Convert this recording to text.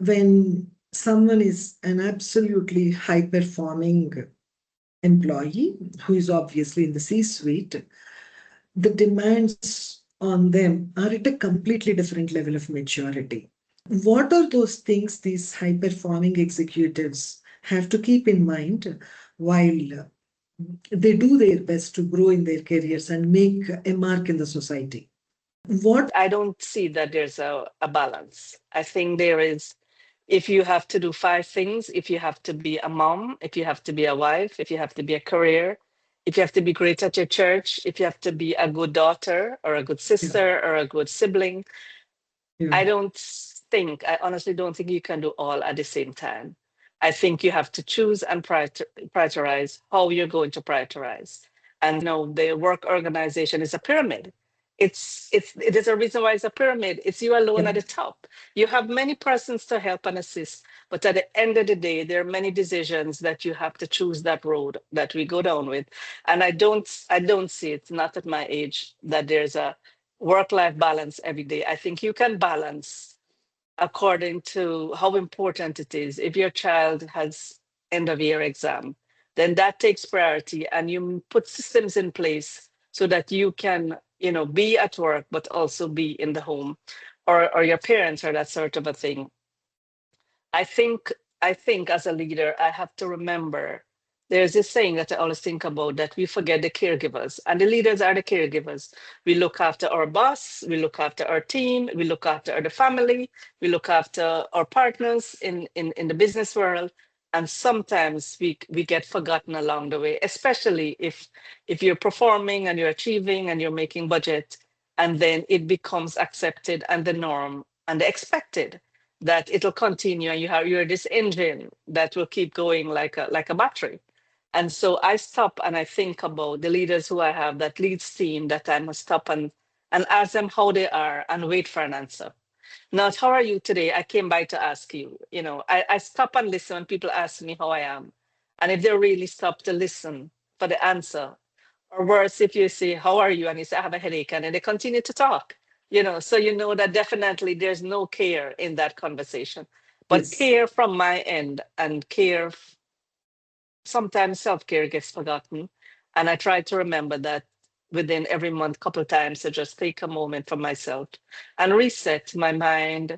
when someone is an absolutely high performing employee who is obviously in the C suite, the demands on them are at a completely different level of maturity. What are those things these high performing executives have to keep in mind while they do their best to grow in their careers and make a mark in the society? What I don't see that there's a balance. I think there is, if you have to do five things, if you have to be a mom, if you have to be a wife, if you have to be a career, if you have to be great at your church, if you have to be a good daughter or a good yeah, sister or a good sibling, yeah, I honestly don't think you can do all at the same time. I think you have to choose and prioritize how you're going to prioritize. And the work organization is a pyramid. It is a reason why it's a pyramid. It's you alone yeah, at the top. You have many persons to help and assist, but at the end of the day, there are many decisions that you have to choose that road that we go down with. And I don't see it, not at my age, that there's a work-life balance every day. I think you can balance according to how important it is. If your child has end of year exam, then that takes priority and you put systems in place so that you can, be at work, but also be in the home or your parents or that sort of a thing. I think I think as a leader, I have to remember there's this saying that I always think about that we forget the caregivers, and the leaders are the caregivers. We look after our boss, we look after our team, we look after the family, we look after our partners in the business world. And sometimes we get forgotten along the way, especially if you're performing and you're achieving and you're making budget, and then it becomes accepted and the norm and the expected that it'll continue and you're this engine that will keep going like a battery. And so I stop and I think about the leaders who I have, that leads team, that I must stop and ask them how they are and wait for an answer. Not how are you today? I came by to ask you. I stop and listen when people ask me how I am. And if they really stop to listen for the answer, or worse, if you say, how are you? And you say, I have a headache, and then they continue to talk. So you know that definitely there's no care in that conversation. But yes, care from my end and sometimes self-care gets forgotten. And I try to remember that within every month, couple of times, to just take a moment for myself and reset my mind,